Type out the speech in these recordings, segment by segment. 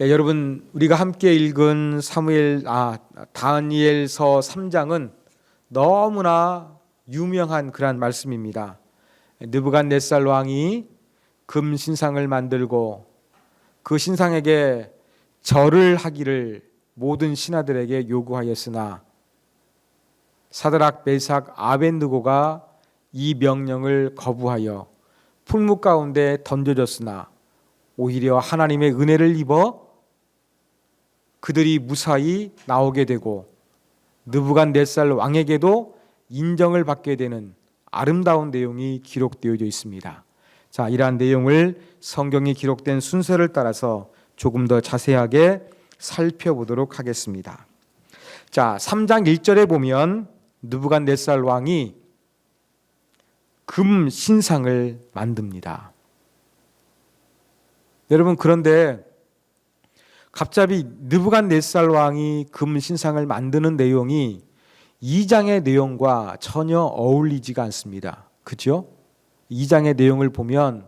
여러분 우리가 함께 읽은 다니엘서 3장은 너무나 유명한 그러한 말씀입니다. 느부갓네살 왕이 금 신상을 만들고 그 신상에게 절을 하기를 모든 신하들에게 요구하였으나 사드락, 메삭, 아벳느고가 이 명령을 거부하여 풀무 가운데 던져졌으나 오히려 하나님의 은혜를 입어 그들이 무사히 나오게 되고 느부갓네살 왕에게도 인정을 받게 되는 아름다운 내용이 기록되어져 있습니다. 자, 이러한 내용을 성경이 기록된 순서를 따라서 조금 더 자세하게 살펴보도록 하겠습니다. 자, 3장 1절에 보면 느부갓네살 왕이 금 신상을 만듭니다. 여러분, 그런데 갑자기 느부갓네살 왕이 금 신상을 만드는 내용이 2장의 내용과 전혀 어울리지가 않습니다. 그죠? 2장의 내용을 보면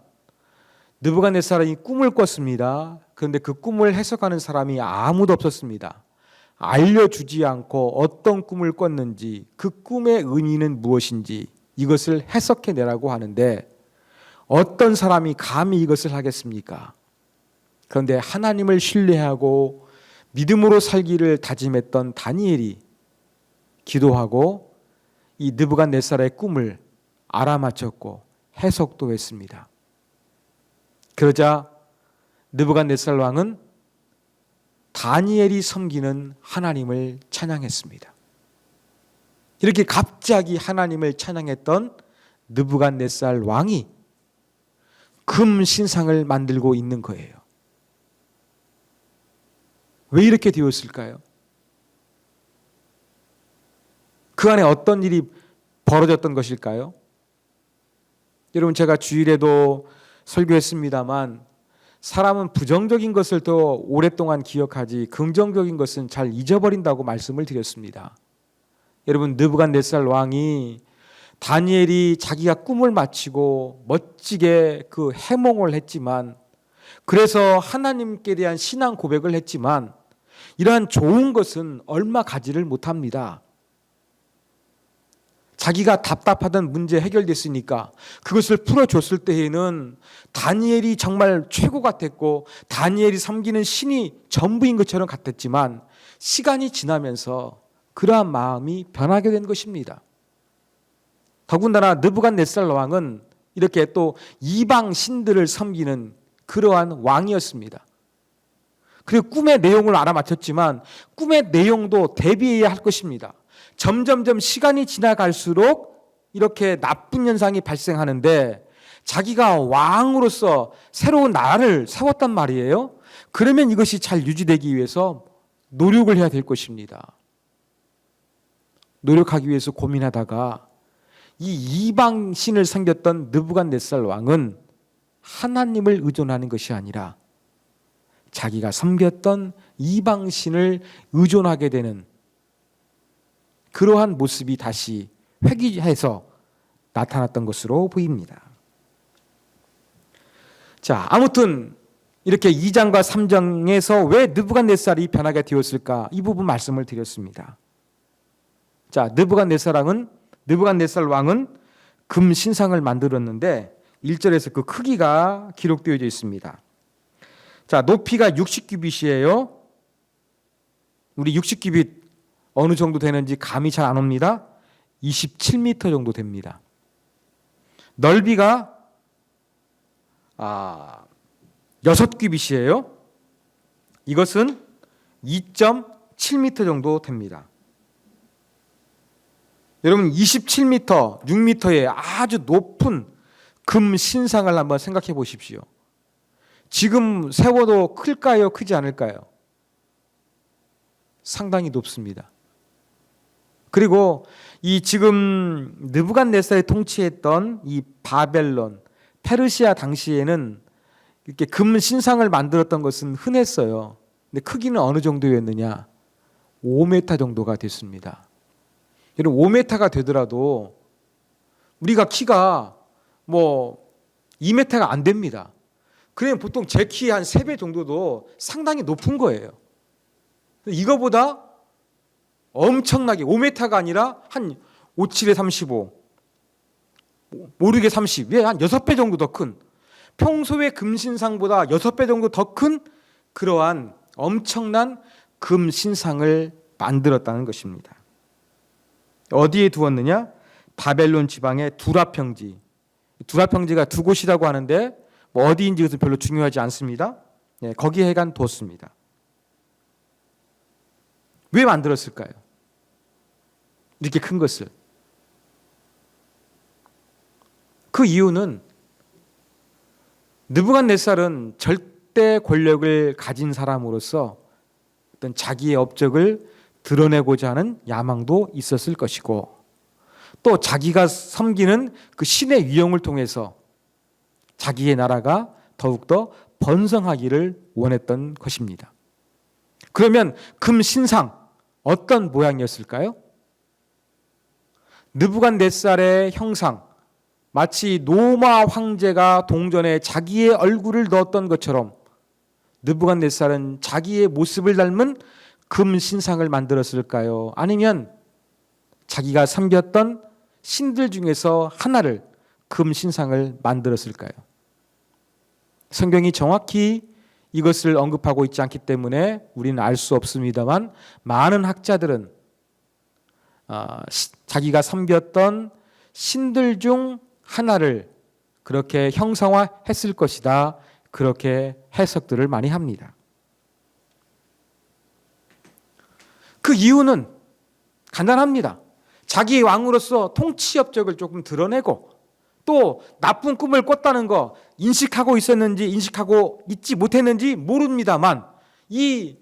느부갓네살이 꿈을 꿨습니다. 그런데 그 꿈을 해석하는 사람이 아무도 없었습니다. 알려주지 않고 어떤 꿈을 꿨는지, 그 꿈의 의미는 무엇인지 이것을 해석해내라고 하는데 어떤 사람이 감히 이것을 하겠습니까? 그런데 하나님을 신뢰하고 믿음으로 살기를 다짐했던 다니엘이 기도하고 이 느부갓네살의 꿈을 알아맞혔고 해석도 했습니다. 그러자 느부갓네살 왕은 다니엘이 섬기는 하나님을 찬양했습니다. 이렇게 갑자기 하나님을 찬양했던 느부갓네살 왕이 금 신상을 만들고 있는 거예요. 왜 이렇게 되었을까요? 그 안에 어떤 일이 벌어졌던 것일까요? 여러분, 제가 주일에도 설교했습니다만 사람은 부정적인 것을 더 오랫동안 기억하지 긍정적인 것은 잘 잊어버린다고 말씀을 드렸습니다. 여러분, 느부갓네살 왕이 다니엘이 자기가 꿈을 마치고 멋지게 그 해몽을 했지만, 그래서 하나님께 대한 신앙 고백을 했지만 이러한 좋은 것은 얼마 가지를 못합니다. 자기가 답답하던 문제 해결됐으니까 그것을 풀어줬을 때에는 다니엘이 정말 최고 같았고 다니엘이 섬기는 신이 전부인 것처럼 같았지만 시간이 지나면서 그러한 마음이 변하게 된 것입니다. 더군다나 느부갓네살 왕은 이렇게 또 이방 신들을 섬기는 그러한 왕이었습니다. 그리고 꿈의 내용을 알아맞혔지만 꿈의 내용도 대비해야 할 것입니다. 점점점 시간이 지나갈수록 이렇게 나쁜 현상이 발생하는데 자기가 왕으로서 새로운 나라를 세웠단 말이에요. 그러면 이것이 잘 유지되기 위해서 노력을 해야 될 것입니다. 노력하기 위해서 고민하다가 이 이방 신을 섬겼던 느부갓네살 왕은 하나님을 의존하는 것이 아니라 자기가 섬겼던 이방 신을 의존하게 되는 그러한 모습이 다시 회귀해서 나타났던 것으로 보입니다. 자, 아무튼 이렇게 2장과 3장에서 왜 느부갓네살이 변하게 되었을까? 이 부분 말씀을 드렸습니다. 자, 느부갓네살 왕은 금 신상을 만들었는데 1절에서 그 크기가 기록되어져 있습니다. 자, 높이가 60규빗이에요. 우리 60규빗 어느 정도 되는지 감이 잘 안 옵니다. 27m 정도 됩니다. 넓이가 6규빗이에요. 이것은 2.7m 정도 됩니다. 여러분, 27m, 6m의 아주 높은 금 신상을 한번 생각해 보십시오. 지금 세워도 클까요? 크지 않을까요? 상당히 높습니다. 그리고 이 지금 느부갓네살이 통치했던 이 바벨론, 페르시아 당시에는 이렇게 금 신상을 만들었던 것은 흔했어요. 근데 크기는 어느 정도였느냐? 5m 정도가 됐습니다. 여러분, 5m가 되더라도 우리가 키가 2m가 안 됩니다. 그러면 보통 제 키 한 3배 정도도 상당히 높은 거예요. 이거보다 엄청나게 5m가 아니라 한 5, 7에 35, 5, 6에 30, 한 6배 정도 더 큰, 평소의 금신상보다 6배 정도 더 큰 그러한 엄청난 금신상을 만들었다는 것입니다. 어디에 두었느냐? 바벨론 지방의 두라 평지. 두라 평지가 두 곳이라고 하는데 뭐 어디인지 그것은 별로 중요하지 않습니다. 네, 거기에 해간 뒀습니다. 왜 만들었을까요? 이렇게 큰 것을. 그 이유는 느부갓네살은 절대 권력을 가진 사람으로서 어떤 자기의 업적을 드러내고자 하는 야망도 있었을 것이고, 또 자기가 섬기는 그 신의 위엄을 통해서 자기의 나라가 더욱더 번성하기를 원했던 것입니다. 그러면 금신상 어떤 모양이었을까요? 느부갓네살의 형상, 마치 노마 황제가 동전에 자기의 얼굴을 넣었던 것처럼 느부갓네살은 자기의 모습을 닮은 금신상을 만들었을까요? 아니면 자기가 섬겼던 신들 중에서 하나를 금신상을 만들었을까요? 성경이 정확히 이것을 언급하고 있지 않기 때문에 우리는 알 수 없습니다만, 많은 학자들은 자기가 섬겼던 신들 중 하나를 그렇게 형상화했을 것이다, 그렇게 해석들을 많이 합니다. 그 이유는 간단합니다. 자기 왕으로서 통치 업적을 조금 드러내고, 또 나쁜 꿈을 꿨다는 거 인식하고 있었는지 인식하고 있지 못했는지 모릅니다만, 이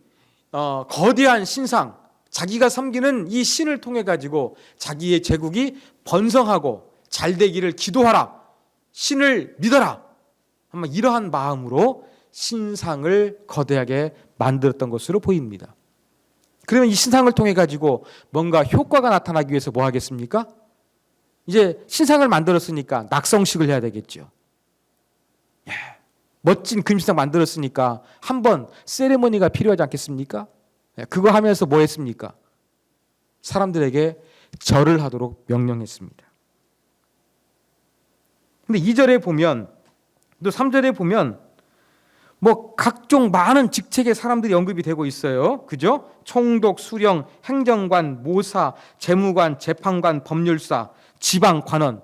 거대한 신상, 자기가 섬기는 이 신을 통해 가지고 자기의 제국이 번성하고 잘 되기를 기도하라, 신을 믿어라, 아마 이러한 마음으로 신상을 거대하게 만들었던 것으로 보입니다. 그러면 이 신상을 통해 가지고 뭔가 효과가 나타나기 위해서 뭐 하겠습니까? 이제 신상을 만들었으니까 낙성식을 해야 되겠죠. 멋진 금신상 만들었으니까 한번 세레머니가 필요하지 않겠습니까? 그거 하면서 뭐 했습니까? 사람들에게 절을 하도록 명령했습니다. 근데 2절에 보면, 또 3절에 보면 뭐 각종 많은 직책의 사람들이 언급이 되고 있어요. 그죠? 총독, 수령, 행정관, 모사, 재무관, 재판관, 법률사, 지방 관원.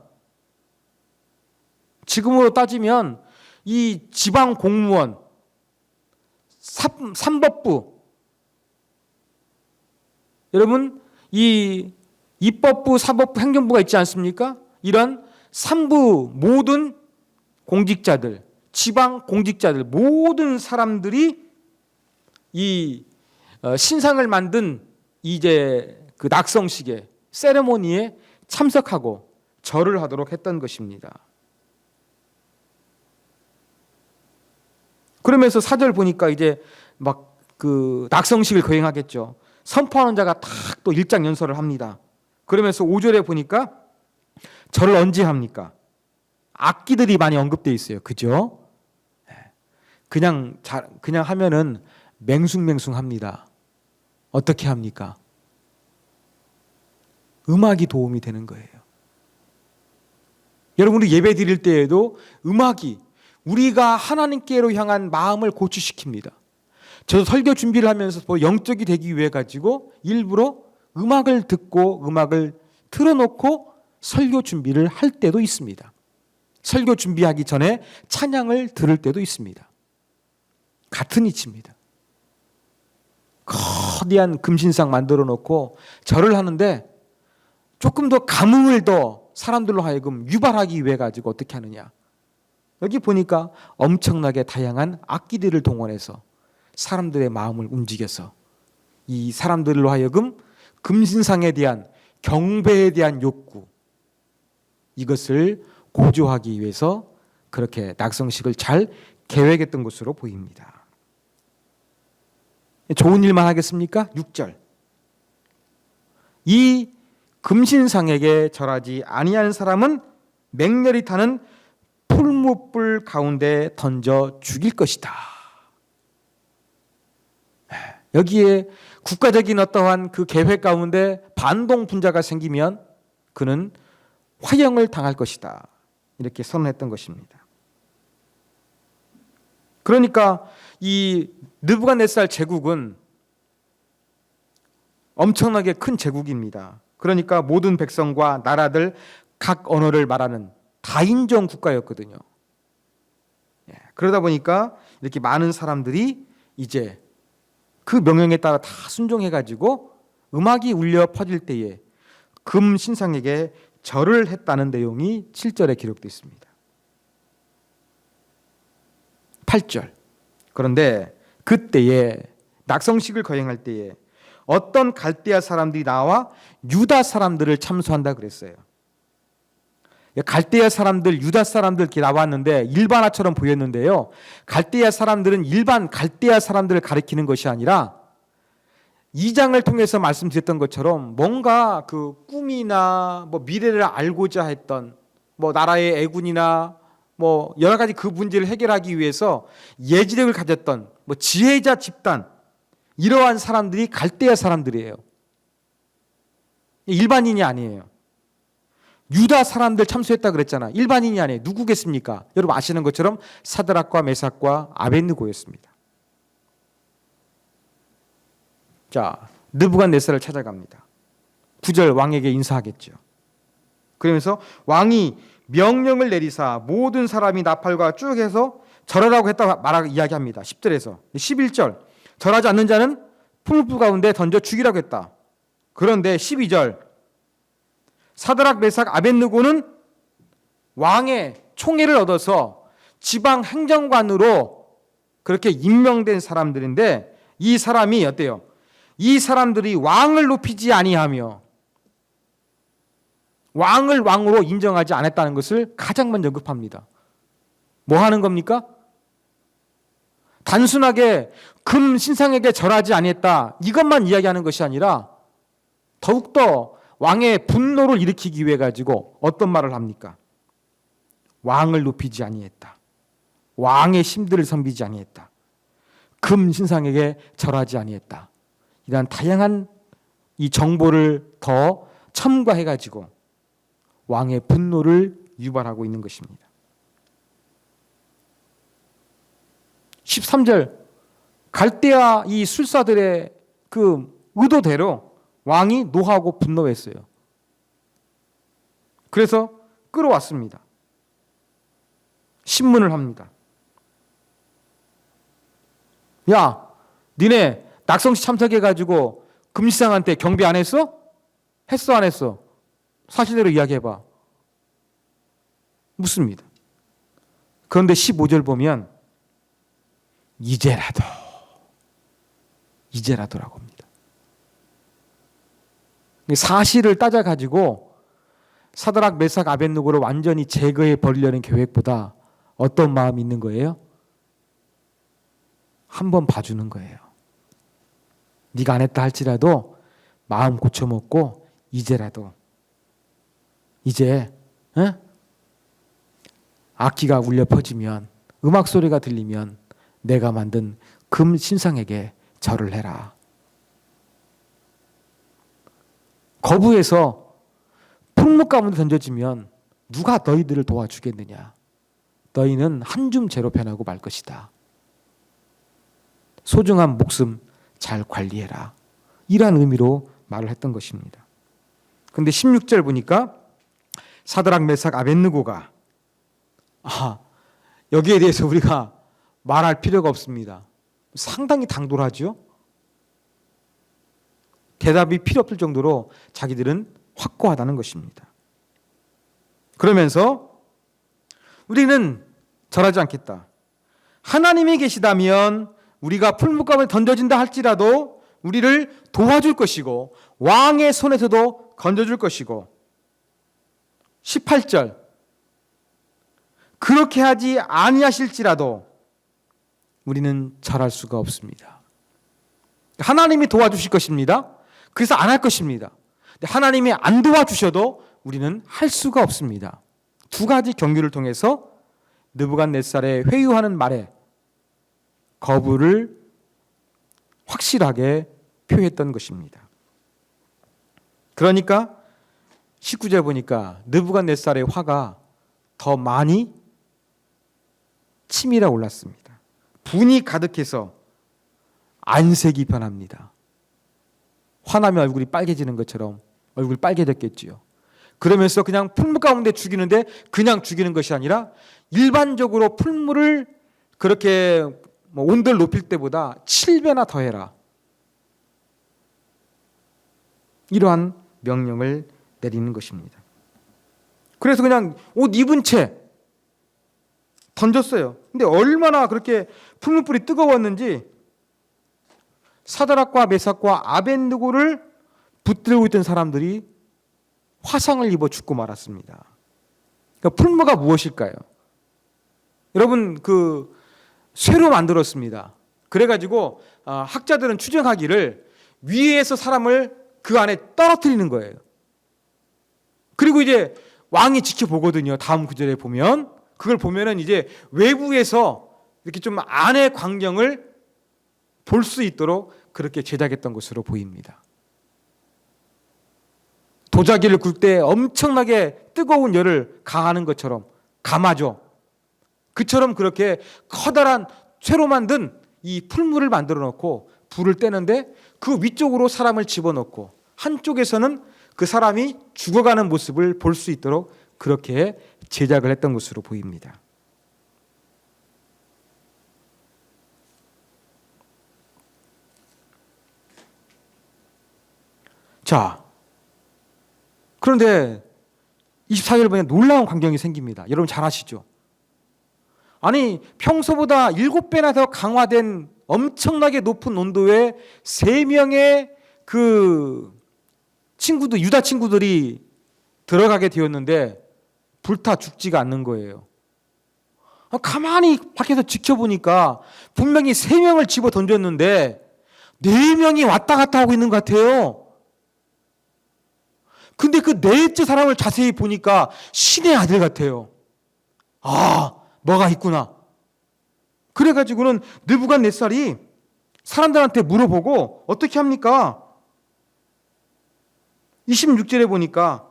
지금으로 따지면 이 지방 공무원, 삼법부, 여러분 이 입법부, 사법부, 행정부가 있지 않습니까? 이런 3부 모든 공직자들, 지방 공직자들, 모든 사람들이 이 신상을 만든 이제 그 낙성식에, 세레모니에 참석하고 절을 하도록 했던 것입니다. 그러면서 4절 보니까 이제 막 그 낙성식을 거행하겠죠. 선포하는 자가 딱 또 일장연설을 합니다. 그러면서 5절에 보니까 절을 언제 합니까? 악기들이 많이 언급되어 있어요. 그죠? 그냥 하면은 맹숭맹숭합니다. 어떻게 합니까? 음악이 도움이 되는 거예요. 여러분이 예배 드릴 때에도 음악이 우리가 하나님께로 향한 마음을 고취시킵니다. 저도 설교 준비를 하면서 영적이 되기 위해 가지고 일부러 음악을 듣고 음악을 틀어놓고 설교 준비를 할 때도 있습니다. 설교 준비하기 전에 찬양을 들을 때도 있습니다. 같은 이치입니다. 거대한 금신상 만들어 놓고 절을 하는데 조금 더 감흥을 더 사람들로 하여금 유발하기 위해 가지고 어떻게 하느냐. 여기 보니까 엄청나게 다양한 악기들을 동원해서 사람들의 마음을 움직여서 이 사람들로 하여금 금신상에 대한 경배에 대한 욕구, 이것을 고조하기 위해서 그렇게 낙성식을 잘 계획했던 것으로 보입니다. 좋은 일만 하겠습니까? 6절. 이 금신상에게 절하지 아니하는 사람은 맹렬히 타는 풀무불 가운데 던져 죽일 것이다. 여기에 국가적인 어떠한 그 계획 가운데 반동 분자가 생기면 그는 화형을 당할 것이다. 이렇게 선언했던 것입니다. 그러니까 이 느부갓네살 제국은 엄청나게 큰 제국입니다. 그러니까 모든 백성과 나라들 각 언어를 말하는 다인종 국가였거든요. 그러다 보니까 이렇게 많은 사람들이 이제 그 명령에 따라 다 순종해가지고 음악이 울려 퍼질 때에 금 신상에게 절을 했다는 내용이 7절에 기록되어 있습니다. 8절. 그런데 그때에 낙성식을 거행할 때에 어떤 갈대아 사람들이 나와 유다 사람들을 참수한다 그랬어요. 갈대아 사람들, 유다 사람들 이렇게 나왔는데 일반화처럼 보였는데요. 갈대아 사람들은 일반 갈대아 사람들을 가리키는 것이 아니라 2장을 통해서 말씀드렸던 것처럼 뭔가 그 꿈이나 뭐 미래를 알고자 했던 뭐 나라의 애군이나 뭐 여러 가지 그 문제를 해결하기 위해서 예지력을 가졌던 뭐 지혜자 집단, 이러한 사람들이 갈대아 사람들이에요. 일반인이 아니에요. 유다 사람들 참수했다 그랬잖아. 일반인이 아니에요. 누구겠습니까? 여러분 아시는 것처럼 사드락과 메삭과 아벳느고였습니다. 자, 느부갓네살을 찾아갑니다. 9절 왕에게 인사하겠죠. 그러면서 왕이 명령을 내리사 모든 사람이 나팔과 쭉 해서 절하라고 했다고 이야기합니다. 10절에서 11절 절하지 않는 자는 풀무 가운데 던져 죽이라고 했다. 그런데 12절 사드락 메삭 아벳느고는 왕의 총애를 얻어서 지방 행정관으로 그렇게 임명된 사람들인데 이 사람이 어때요? 이 사람들이 왕을 높이지 아니하며 왕을 왕으로 인정하지 않았다는 것을 가장 먼저 언급합니다. 뭐 하는 겁니까? 단순하게 금 신상에게 절하지 아니했다 이것만 이야기하는 것이 아니라 더욱더 왕의 분노를 일으키기 위해 가지고 어떤 말을 합니까? 왕을 높이지 아니했다. 왕의 신들을 섬기지 아니했다. 금 신상에게 절하지 아니했다. 이러한 다양한 이 정보를 더 첨가해 가지고 왕의 분노를 유발하고 있는 것입니다. 13절 갈대아 이 술사들의 그 의도대로 왕이 노하고 분노했어요. 그래서 끌어왔습니다. 신문을 합니다. 야, 니네 낙성시 참석해가지고 금시상한테 경비 안 했어? 했어 안 했어? 사실대로 이야기해봐. 묻습니다. 그런데 15절 보면 이제라도라고 합니다. 사실을 따져가지고 사드락 메삭 아벳느고를 완전히 제거해 버리려는 계획보다 어떤 마음이 있는 거예요? 한번 봐주는 거예요. 네가 안 했다 할지라도 마음 고쳐먹고 이제라도 이제 악기가 울려 퍼지면 음악 소리가 들리면 내가 만든 금 신상에게 절을 해라. 거부해서 풍무 가운데 던져지면 누가 너희들을 도와주겠느냐. 너희는 한 줌 재로 변하고 말 것이다. 소중한 목숨 잘 관리해라. 이러한 의미로 말을 했던 것입니다. 그런데 16절 보니까 사드락 메삭 아벳느고가 여기에 대해서 우리가 말할 필요가 없습니다. 상당히 당돌하죠. 대답이 필요 없을 정도로 자기들은 확고하다는 것입니다. 그러면서 우리는 절하지 않겠다. 하나님이 계시다면 우리가 풀무감을 던져진다 할지라도 우리를 도와줄 것이고 왕의 손에서도 건져줄 것이고 18절 그렇게 하지 아니하실지라도 우리는 절할 수가 없습니다. 하나님이 도와주실 것입니다. 그래서 안 할 것입니다. 하나님이 안 도와주셔도 우리는 할 수가 없습니다. 두 가지 경륜을 통해서 느부갓네살의 회유하는 말에 거부를 확실하게 표했던 것입니다. 그러니까 19절 보니까 느부갓네살의 화가 더 많이 치밀어 올랐습니다. 분이 가득해서 안색이 변합니다. 화나면 얼굴이 빨개지는 것처럼 얼굴이 빨개졌겠지요. 그러면서 그냥 풀무 가운데 죽이는데 그냥 죽이는 것이 아니라 일반적으로 풀무를 그렇게 온도를 높일 때보다 7배나 더해라. 이러한 명령을 내리는 것입니다. 그래서 그냥 옷 입은 채 던졌어요. 근데 얼마나 그렇게 풀무불이 뜨거웠는지 사드락과 메삭과 아벳느고를 붙들고 있던 사람들이 화상을 입어 죽고 말았습니다. 그러니까 풀무가 무엇일까요? 여러분 쇠로 만들었습니다. 그래가지고 학자들은 추정하기를 위에서 사람을 그 안에 떨어뜨리는 거예요. 그리고 이제 왕이 지켜보거든요. 다음 구절에 보면 그걸 보면은 이제 외부에서 이렇게 좀 안의 광경을 볼 수 있도록 그렇게 제작했던 것으로 보입니다. 도자기를 굴 때 엄청나게 뜨거운 열을 가하는 것처럼 감아줘. 그처럼 그렇게 커다란 쇠로 만든 이 풀무를 만들어 놓고 불을 떼는데 그 위쪽으로 사람을 집어넣고 한쪽에서는 그 사람이 죽어가는 모습을 볼 수 있도록 그렇게 제작을 했던 것으로 보입니다. 자, 그런데 24절 보면 놀라운 광경이 생깁니다. 여러분 잘 아시죠? 아니 평소보다 7배나 더 강화된 엄청나게 높은 온도에 3명의 그 친구들, 유다 친구들이 들어가게 되었는데 불타 죽지가 않는 거예요. 가만히 밖에서 지켜보니까 분명히 3명을 집어 던졌는데 4명이 왔다 갔다 하고 있는 것 같아요. 근데 그 넷째 사람을 자세히 보니까 신의 아들 같아요. 뭐가 있구나. 그래가지고는 느부갓네살이 사람들한테 물어보고 어떻게 합니까? 26절에 보니까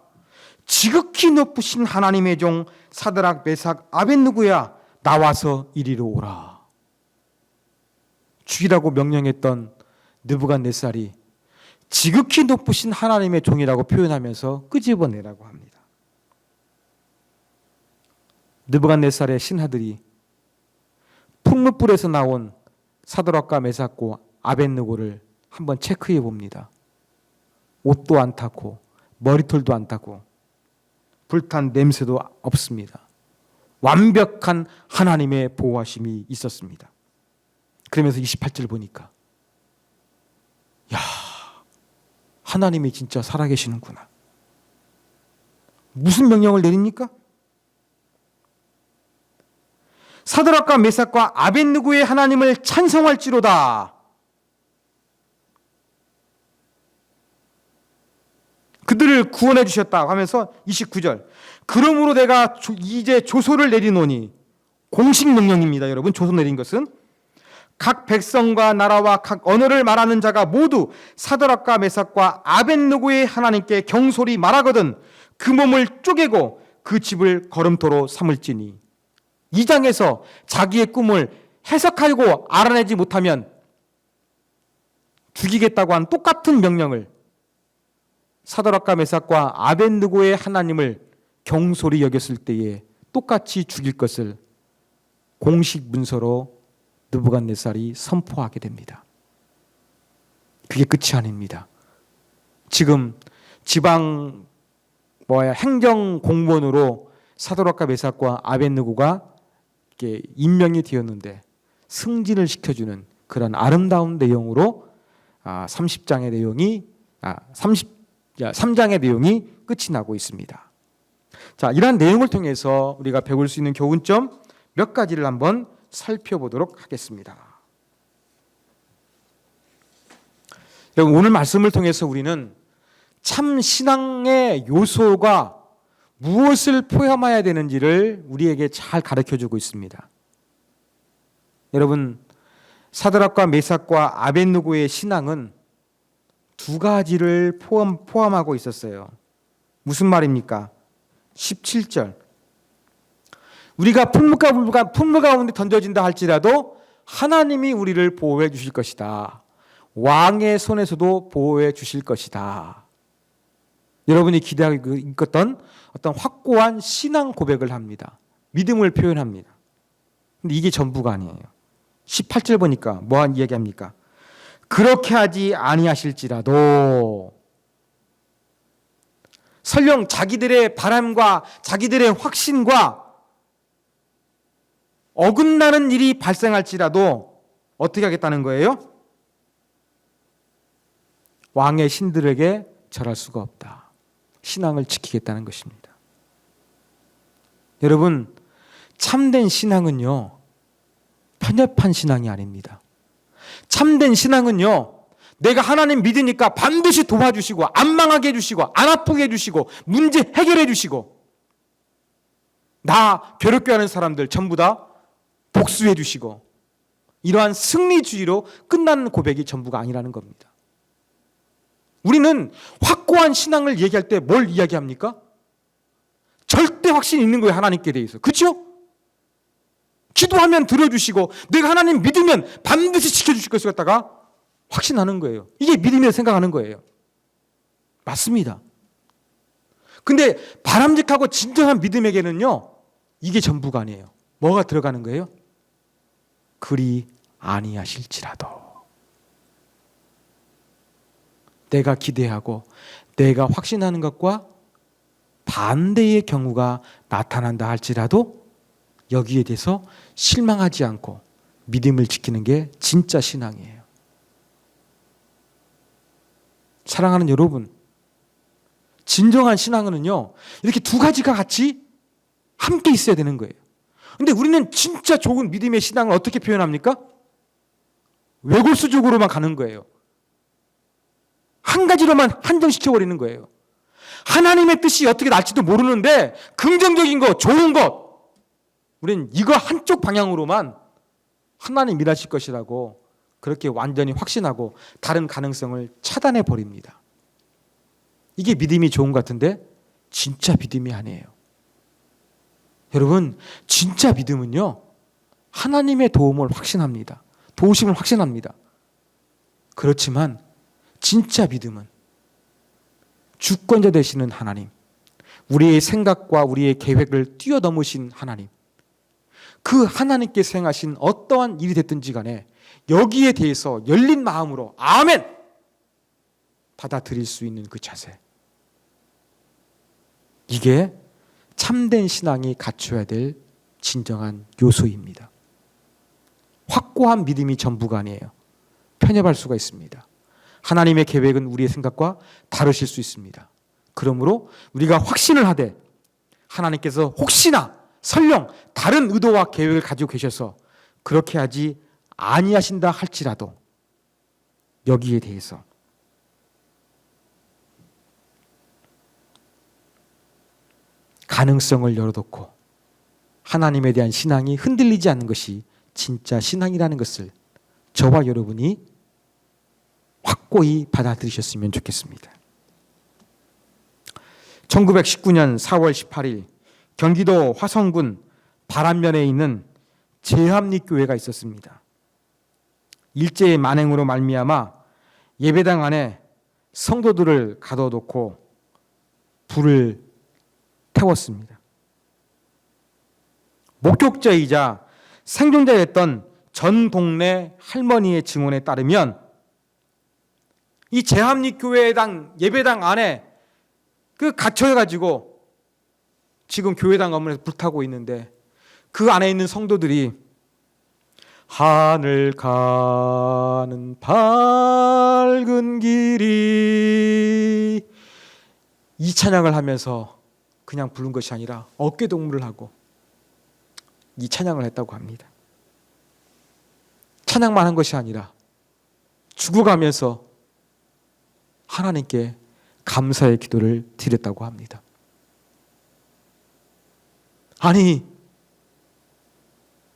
지극히 높으신 하나님의 종 사드락 메삭 아벳느고야 나와서 이리로 오라. 죽이라고 명령했던 느부갓네살이 지극히 높으신 하나님의 종이라고 표현하면서 끄집어내라고 합니다. 느부갓네살의 신하들이 풍문불에서 나온 사드락과 메삭과 아벳느고를 한번 체크해 봅니다. 옷도 안 탔고 머리털도 안 탔고 불탄 냄새도 없습니다. 완벽한 하나님의 보호하심이 있었습니다. 그러면서 28절 보니까 하나님이 진짜 살아계시는구나. 무슨 명령을 내립니까? 사드락과 메삭과 아벳느고의 하나님을 찬송할지로다. 그들을 구원해 주셨다 하면서 29절 그러므로 내가 이제 조소를 내리노니 공식 명령입니다. 여러분 조소 내린 것은 각 백성과 나라와 각 언어를 말하는 자가 모두 사드락과 메삭과 아벳느고의 하나님께 경솔히 말하거든 그 몸을 쪼개고 그 집을 거름토로 삼을지니. 이 장에서 자기의 꿈을 해석하고 알아내지 못하면 죽이겠다고 한 똑같은 명령을 사드락과 메삭과 아벳느고의 하나님을 경솔히 여겼을 때에 똑같이 죽일 것을 공식 문서로 느부갓네살이 선포하게 됩니다. 그게 끝이 아닙니다. 지금 지방 행정 공무원으로 사드락과 메삭과 아벳느고가 임명이 되었는데 승진을 시켜주는 그런 아름다운 내용으로 30장의 내용이 3장의 내용이 끝이 나고 있습니다. 자, 이러한 내용을 통해서 우리가 배울 수 있는 교훈점 몇 가지를 한번 살펴보도록 하겠습니다. 여러분 오늘 말씀을 통해서 우리는 참 신앙의 요소가 무엇을 포함해야 되는지를 우리에게 잘 가르쳐주고 있습니다. 여러분, 사드락과 메삭과 아벳느고의 신앙은 두 가지를 포함하고 있었어요. 무슨 말입니까? 17절. 우리가 풍물 가운데 던져진다 할지라도 하나님이 우리를 보호해 주실 것이다. 왕의 손에서도 보호해 주실 것이다. 여러분이 기대하고 있던 어떤 확고한 신앙 고백을 합니다. 믿음을 표현합니다. 근데 이게 전부가 아니에요. 18절 보니까 뭐한 이야기합니까? 그렇게 하지 아니하실지라도 설령 자기들의 바람과 자기들의 확신과 어긋나는 일이 발생할지라도 어떻게 하겠다는 거예요? 왕의 신들에게 절할 수가 없다. 신앙을 지키겠다는 것입니다. 여러분, 참된 신앙은요, 편협한 신앙이 아닙니다. 참된 신앙은요, 내가 하나님 믿으니까 반드시 도와주시고 안 망하게 해주시고 안 아프게 해주시고 문제 해결해 주시고 나 괴롭게 하는 사람들 전부 다 복수해 주시고 이러한 승리주의로 끝나는 고백이 전부가 아니라는 겁니다. 우리는 확고한 신앙을 얘기할 때 뭘 이야기합니까? 절대 확신이 있는 거예요. 하나님께 대해서. 그렇죠? 기도하면 들어주시고 내가 하나님 믿으면 반드시 지켜주실 것을 갖다가 확신하는 거예요. 이게 믿음이라고 생각하는 거예요. 맞습니다. 근데 바람직하고 진정한 믿음에게는요, 이게 전부가 아니에요. 뭐가 들어가는 거예요? 그리 아니하실지라도 내가 기대하고 내가 확신하는 것과 반대의 경우가 나타난다 할지라도 여기에 대해서 실망하지 않고 믿음을 지키는 게 진짜 신앙이에요. 사랑하는 여러분, 진정한 신앙은요, 이렇게 두 가지가 같이 함께 있어야 되는 거예요. 근데 우리는 진짜 좋은 믿음의 신앙을 어떻게 표현합니까? 외골수적으로만 가는 거예요. 한 가지로만 한정시켜버리는 거예요. 하나님의 뜻이 어떻게 날지도 모르는데 긍정적인 것, 좋은 것, 우리는 이거 한쪽 방향으로만 하나님 일하실 것이라고 그렇게 완전히 확신하고 다른 가능성을 차단해 버립니다. 이게 믿음이 좋은 것 같은데 진짜 믿음이 아니에요. 여러분, 진짜 믿음은요, 하나님의 도움을 확신합니다. 도우심을 확신합니다. 그렇지만 진짜 믿음은 주권자 되시는 하나님, 우리의 생각과 우리의 계획을 뛰어넘으신 하나님, 그 하나님께서 행하신 어떠한 일이 됐든지 간에 여기에 대해서 열린 마음으로 아멘! 받아들일 수 있는 그 자세, 이게 참된 신앙이 갖춰야 될 진정한 요소입니다. 확고한 믿음이 전부가 아니에요. 편협할 수가 있습니다. 하나님의 계획은 우리의 생각과 다르실 수 있습니다. 그러므로 우리가 확신을 하되 하나님께서 혹시나 설령 다른 의도와 계획을 가지고 계셔서 그렇게 하지 아니하신다 할지라도 여기에 대해서 가능성을 열어놓고 하나님에 대한 신앙이 흔들리지 않는 것이 진짜 신앙이라는 것을 저와 여러분이 확고히 받아들이셨으면 좋겠습니다. 1919년 4월 18일 경기도 화성군 바람면에 있는 제합리교회가 있었습니다. 일제의 만행으로 말미암아 예배당 안에 성도들을 가둬놓고 불을 태웠습니다. 목격자이자 생존자였던 전 동네 할머니의 증언에 따르면 이 제합리교회당 예배당 안에 그 갇혀가지고 지금 교회당 건물에서 불타고 있는데 그 안에 있는 성도들이 하늘 가는 밝은 길이 이 찬양을 하면서 그냥 부른 것이 아니라 어깨동무를 하고 이 찬양을 했다고 합니다. 찬양만 한 것이 아니라 죽어가면서 하나님께 감사의 기도를 드렸다고 합니다. 아니,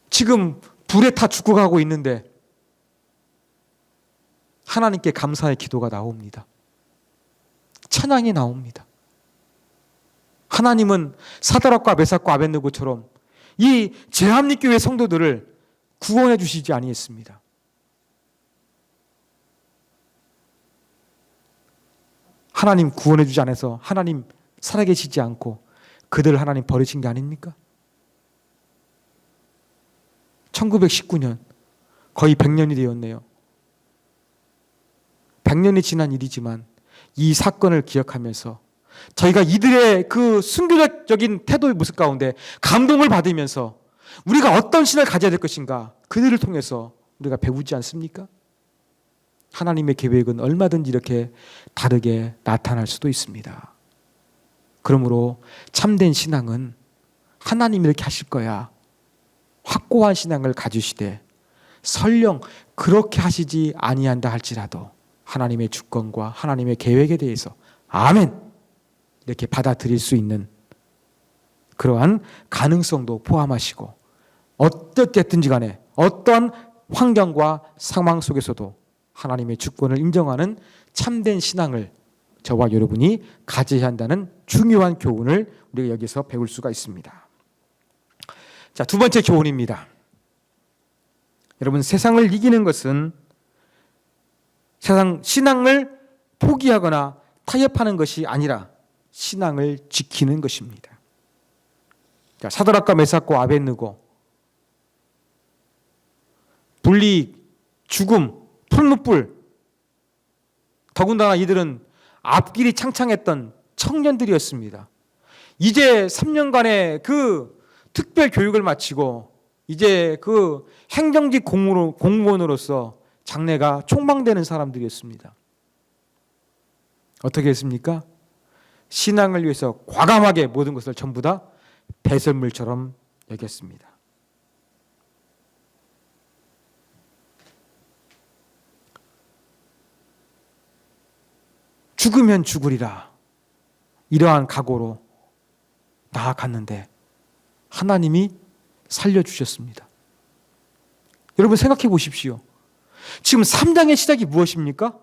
지금 불에 타 죽어가고 있는데 하나님께 감사의 기도가 나옵니다. 찬양이 나옵니다. 하나님은 사드락과 메삭과 아벳느고처럼 이 제합리교회 성도들을 구원해 주시지 아니했습니다. 하나님 구원해 주지 않아서 하나님 살아계시지 않고 그들을 하나님 버리신 게 아닙니까? 1919년 거의 100년이 되었네요. 100년이 지난 일이지만 이 사건을 기억하면서 저희가 이들의 그 순교적인 태도의 모습 가운데 감동을 받으면서 우리가 어떤 신을 가져야 될 것인가 그들을 통해서 우리가 배우지 않습니까? 하나님의 계획은 얼마든지 이렇게 다르게 나타날 수도 있습니다. 그러므로 참된 신앙은 하나님이 이렇게 하실 거야 확고한 신앙을 가지시되 설령 그렇게 하시지 아니한다 할지라도 하나님의 주권과 하나님의 계획에 대해서 아멘 이렇게 받아들일 수 있는 그러한 가능성도 포함하시고 어떻든지 간에 어떠한 환경과 상황 속에서도 하나님의 주권을 인정하는 참된 신앙을 저와 여러분이 가져야 한다는 중요한 교훈을 우리가 여기서 배울 수가 있습니다. 자, 두 번째 교훈입니다. 여러분, 세상을 이기는 것은 세상 신앙을 포기하거나 타협하는 것이 아니라 신앙을 지키는 것입니다. 자, 사드락과 메삭과 아벳느고 불리, 죽음, 풀무불 더군다나 이들은 앞길이 창창했던 청년들이었습니다. 이제 3년간의 그 특별 교육을 마치고 이제 그 행정직 공무원으로서 장래가 촉망되는 사람들이었습니다. 어떻게 했습니까? 신앙을 위해서 과감하게 모든 것을 전부 다 배설물처럼 여겼습니다. 죽으면 죽으리라 이러한 각오로 나아갔는데 하나님이 살려주셨습니다. 여러분 생각해 보십시오. 지금 3장의 시작이 무엇입니까?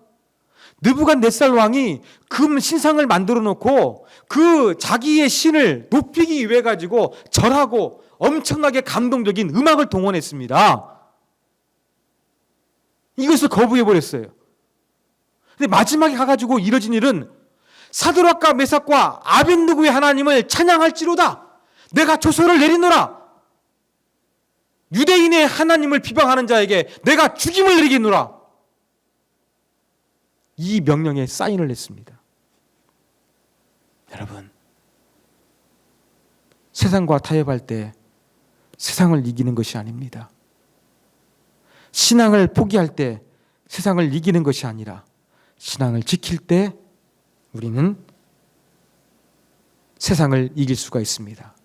느부갓네살 왕이 금 신상을 만들어 놓고 그 자기의 신을 높이기 위해 가지고 절하고 엄청나게 감동적인 음악을 동원했습니다. 이것을 거부해 버렸어요. 근데 마지막에 가가지고 이뤄진 일은 사드락과 메삭과 아벳느고의 하나님을 찬양할지로다. 내가 조서를 내리노라. 유대인의 하나님을 비방하는 자에게 내가 죽임을 내리겠노라. 이 명령에 사인을 했습니다. 여러분, 세상과 타협할 때 세상을 이기는 것이 아닙니다. 신앙을 포기할 때 세상을 이기는 것이 아니라 신앙을 지킬 때 우리는 세상을 이길 수가 있습니다.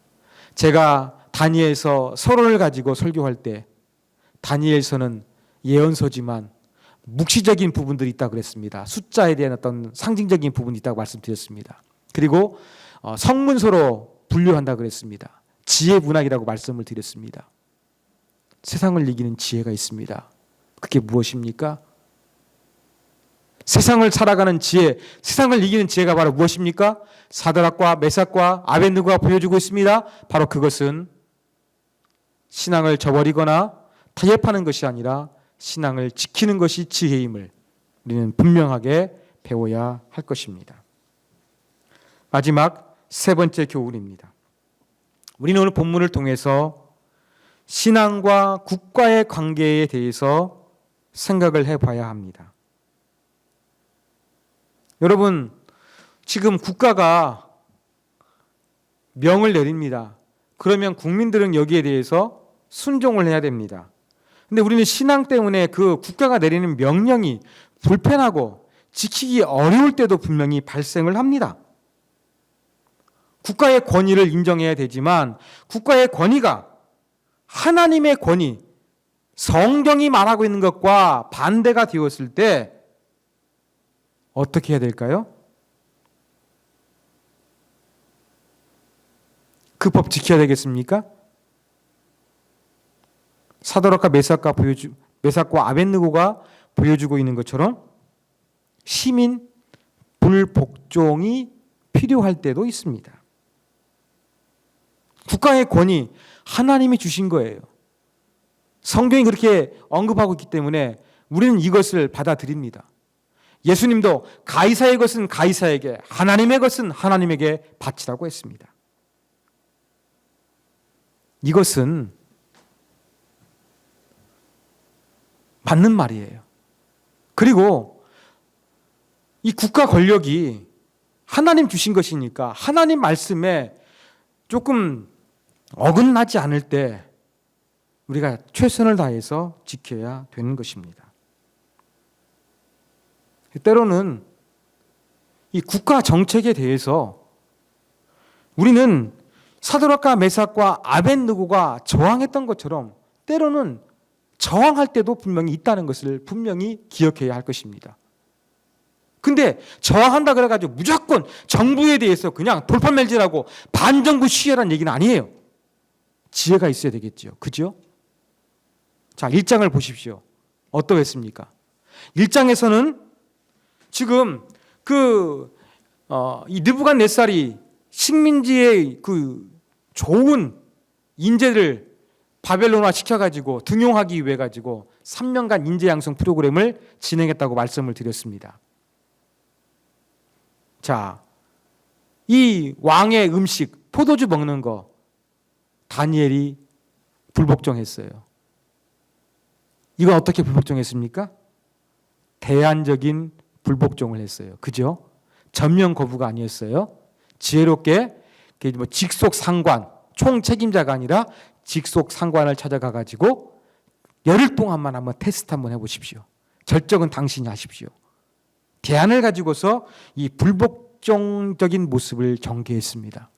제가 다니엘서 서론을 가지고 설교할 때 다니엘서는 예언서지만 묵시적인 부분들이 있다고 그랬습니다. 숫자에 대한 어떤 상징적인 부분이 있다고 말씀드렸습니다. 그리고 성문서로 분류한다고 그랬습니다. 지혜 문학이라고 말씀을 드렸습니다. 세상을 이기는 지혜가 있습니다. 그게 무엇입니까? 세상을 살아가는 지혜, 세상을 이기는 지혜가 바로 무엇입니까? 사드락과 메삭과 아벳느고가 보여주고 있습니다. 바로 그것은 신앙을 저버리거나 타협하는 것이 아니라 신앙을 지키는 것이 지혜임을 우리는 분명하게 배워야 할 것입니다. 마지막 세 번째 교훈입니다. 우리는 오늘 본문을 통해서 신앙과 국가의 관계에 대해서 생각을 해봐야 합니다. 여러분, 지금 국가가 명을 내립니다. 그러면 국민들은 여기에 대해서 순종을 해야 됩니다. 근데 우리는 신앙 때문에 그 국가가 내리는 명령이 불편하고 지키기 어려울 때도 분명히 발생을 합니다. 국가의 권위를 인정해야 되지만 국가의 권위가 하나님의 권위, 성경이 말하고 있는 것과 반대가 되었을 때 어떻게 해야 될까요? 그 법 지켜야 되겠습니까? 사도락과 메삭과 아벳느고가 보여주고 있는 것처럼 시민 불복종이 필요할 때도 있습니다. 국가의 권위 하나님이 주신 거예요. 성경이 그렇게 언급하고 있기 때문에 우리는 이것을 받아들입니다. 예수님도 가이사의 것은 가이사에게, 하나님의 것은 하나님에게 바치라고 했습니다. 이것은 맞는 말이에요. 그리고 이 국가 권력이 하나님 주신 것이니까 하나님 말씀에 조금 어긋나지 않을 때 우리가 최선을 다해서 지켜야 되는 것입니다. 때로는 이 국가 정책에 대해서 우리는 사드락과 메삭과 아벳느고가 저항했던 것처럼 때로는 저항할 때도 분명히 있다는 것을 분명히 기억해야 할 것입니다. 근데 저항한다 그래가지고 무조건 정부에 대해서 그냥 돌판멜질하고 반정부 시해라는 얘기는 아니에요. 지혜가 있어야 되겠죠. 그죠? 자, 1장을 보십시오. 어떠했습니까? 1장에서는 지금 이 느부갓네살이 식민지의 그 좋은 인재를 바벨론화 시켜가지고 등용하기 위해 가지고 3년간 인재 양성 프로그램을 진행했다고 말씀을 드렸습니다. 자, 이 왕의 음식, 포도주 먹는 거 다니엘이 불복종했어요. 이건 어떻게 불복종했습니까? 대안적인 불복종을 했어요. 그죠? 전면 거부가 아니었어요. 지혜롭게 직속 상관, 총 책임자가 아니라 직속 상관을 찾아가 가지고 열흘 동안만 한번 테스트 한번 해보십시오. 결정은 당신이 하십시오. 대안을 가지고서 이 불복종적인 모습을 전개했습니다.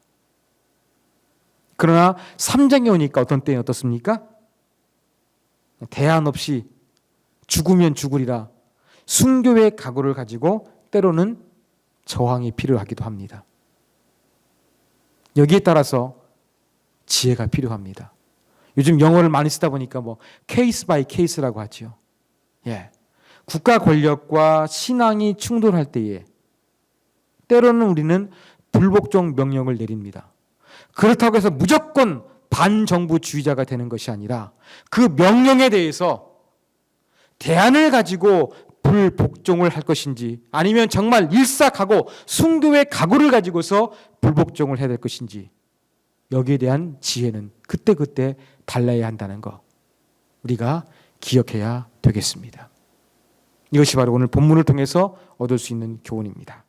그러나 3장에 오니까 어떤 때는 어떻습니까? 대안 없이 죽으면 죽으리라 순교의 각오를 가지고 때로는 저항이 필요하기도 합니다. 여기에 따라서 지혜가 필요합니다. 요즘 영어를 많이 쓰다 보니까 케이스 바이 케이스라고 하죠. 예. 국가 권력과 신앙이 충돌할 때에 때로는 우리는 불복종 명령을 내립니다. 그렇다고 해서 무조건 반정부주의자가 되는 것이 아니라 그 명령에 대해서 대안을 가지고 불복종을 할 것인지 아니면 정말 일사각오 순교의 각오를 가지고서 불복종을 해야 될 것인지 여기에 대한 지혜는 그때그때 달라야 한다는 거 우리가 기억해야 되겠습니다. 이것이 바로 오늘 본문을 통해서 얻을 수 있는 교훈입니다.